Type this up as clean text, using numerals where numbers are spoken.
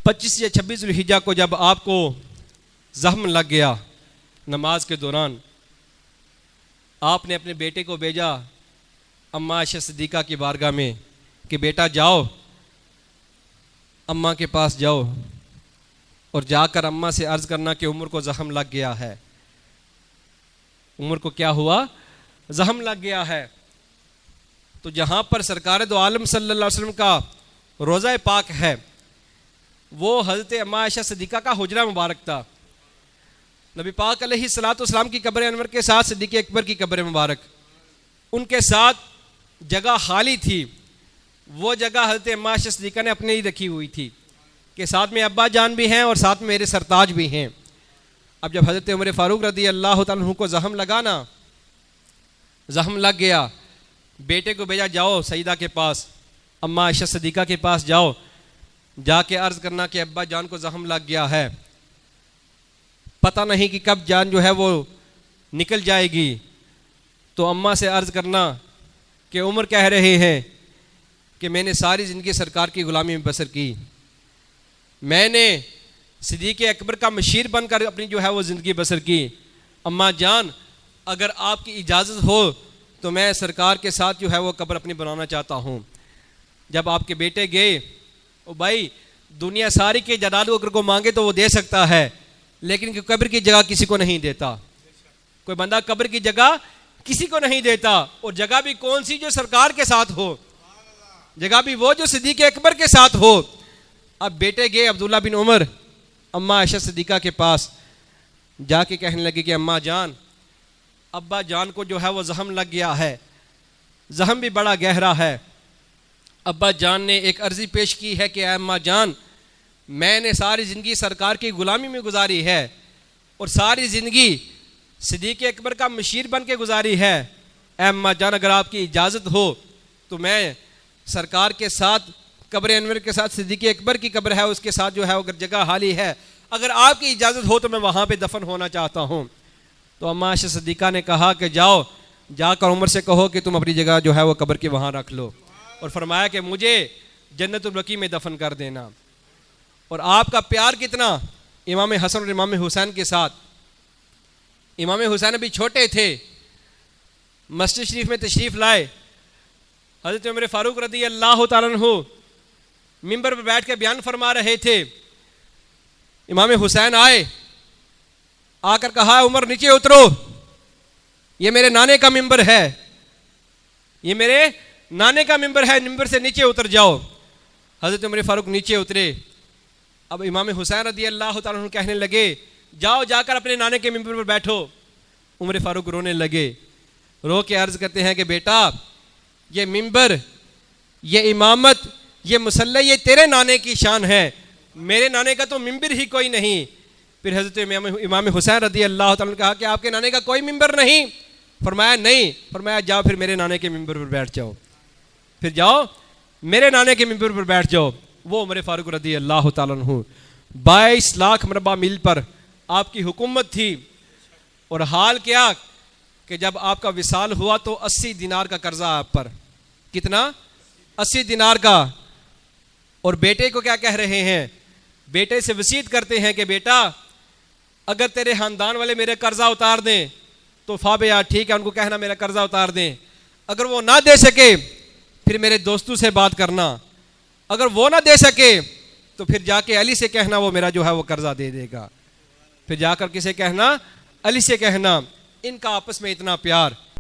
25 या 26 ज़ुल्हिज्जा को जब आपको जख्म लग गया नमाज के दौरान, आपने अपने बेटे को भेजा अम्मा आयशा सिद्दीक़ा की बारगाह में कि बेटा जाओ अम्मा के पास जाओ और जाकर अम्मा से अर्ज़ करना कि उमर को जख्म लग गया है। उमर को क्या हुआ? जख्म लग गया है। तो जहाँ पर सरकार दो आलम सल्लल्लाहु अलैहि वसल्लम का रोज़ा पाक है, वो हज़रत अम्मा आयशा सिद्दीक़ा का हुजरा मुबारक था। नबी पाक अलैहिस्सलातु वस्सलाम की कब्र अनवर के साथ सिद्दीक़ अकबर की कब्र मुबारक, उनके साथ जगह खाली थी। वो जगह हज़रत अम्मा आयशा सिद्दीक़ा ने अपने ही रखी हुई थी कि साथ में अब्बा जान भी हैं और साथ में मेरे सरताज भी हैं। अब जब हज़रत उमर फ़ारूक रज़ी अल्लाह तआला अन्हु को जख्म लगा ना, जख्म लग गया, बेटे को भेजा जाओ सईदा के पास, अम्मा आयशा सिद्दीक़ा के पास जाओ, जाके अर्ज़ करना कि अब्बा जान को जख्म लग गया है, पता नहीं कि कब जान जो है वो निकल जाएगी। तो अम्मा से अर्ज़ करना कि उमर कह रहे हैं कि मैंने सारी ज़िंदगी सरकार की ग़ुलामी में बसर की, मैंने सिद्दीक़ अकबर का मशीर बनकर अपनी जो है वो ज़िंदगी बसर की। अम्मा जान अगर आपकी इजाज़त हो तो मैं सरकार के साथ जो है वो कब्र अपनी बनाना चाहता हूँ। जब आपके बेटे गए, ओ भाई दुनिया सारी के जलाल अगर को मांगे तो वो दे सकता है, लेकिन कब्र की जगह किसी को नहीं देता। कोई बंदा कब्र की जगह किसी को नहीं देता, और जगह भी कौन सी? जो सरकार के साथ हो, जगह भी वो जो सिद्दीक़ अकबर के साथ हो। अब बेटे गए अब्दुल्ला बिन उमर अम्मा आयशा सिद्दीक़ा के पास, जाके कहने लगे कि अम्मा जान अब्बा जान को जो है वो जख्म लग गया है, जख्म भी बड़ा गहरा है। अब्बा जान ने एक अर्जी पेश की है कि अम्मा जान मैंने सारी ज़िंदगी सरकार की ग़ुलामी में गुजारी है और सारी ज़िंदगी सिद्दीक़ अकबर का मशीर बन के गुजारी है। अम्मा जान अगर आपकी इजाज़त हो तो मैं सरकार के साथ कब्र अनवर के साथ सिद्दीक़ अकबर की कब्र है उसके साथ जो है अगर जगह खाली है, अगर आपकी इजाज़त हो तो मैं वहाँ पे दफन होना चाहता हूँ। तो अम्मा आयशा सिद्दीक़ा ने कहा कि जाओ जाकर उमर से कहो कि तुम अपनी जगह जो है वो कब्र की वहाँ रख लो, और फरमाया कि मुझे जन्नतुल बकी में दफन कर देना। और आपका प्यार कितना इमाम हसन और इमाम हुसैन के साथ। इमाम हुसैन अभी छोटे थे, मस्जिद शरीफ में तशरीफ़ लाए, हज़रत उमर फ़ारूक रज़ी अल्लाह तआला अन्हु मिंबर पर बैठ के बयान फरमा रहे थे। इमाम हुसैन आए, आकर कहा उमर नीचे उतरो, ये मेरे नाने का मिंबर है, ये मेरे नाने का मिंबर है, मिंबर से नीचे उतर जाओ। हज़रत उमर फ़ारूक नीचे उतरे। अब इमाम हुसैन रज़ी अल्लाह तआला अन्हु कहने लगे जाओ जाकर अपने नाने के मिंबर पर बैठो। उमर फ़ारूक रोने लगे, रो के अर्ज़ करते हैं कि बेटा ये मिंबर, ये इमामत, ये मुसल्ला, ये तेरे नाने की शान है, मेरे नाने का तो मिंबर ही कोई नहीं। फिर हज़रत इमाम हुसैन रज़ी अल्लाह तआला ने कहा कि आपके नाने का कोई मिंबर नहीं? फरमाया नहीं। फरमाया जाओ फिर मेरे नाने के मिंबर पर बैठ जाओ, फिर जाओ मेरे नाने के मिंबर पर बैठ जाओ। वो उमर फ़ारूक रज़ी अल्लाह तआला अन्हु 22 लाख मरबा मील पर आपकी हुकूमत थी, और हाल क्या कि जब आपका विसाल हुआ तो 80 दिनार का कर्जा आप पर। कितना? 80 दिनार का। और बेटे को क्या कह रहे हैं? बेटे से वसीयत करते हैं कि बेटा अगर तेरे खानदान वाले मेरे कर्जा उतार दें तो फाबे यार ठीक है, उनको कहना मेरा कर्जा उतार दें। अगर वो ना दे सके फिर मेरे दोस्तों से बात करना, अगर वो ना दे सके तो फिर जाके अली से कहना वो मेरा जो है वो कर्जा दे देगा। फिर जाकर किसे कहना? अली से कहना। इनका आपस में इतना प्यार।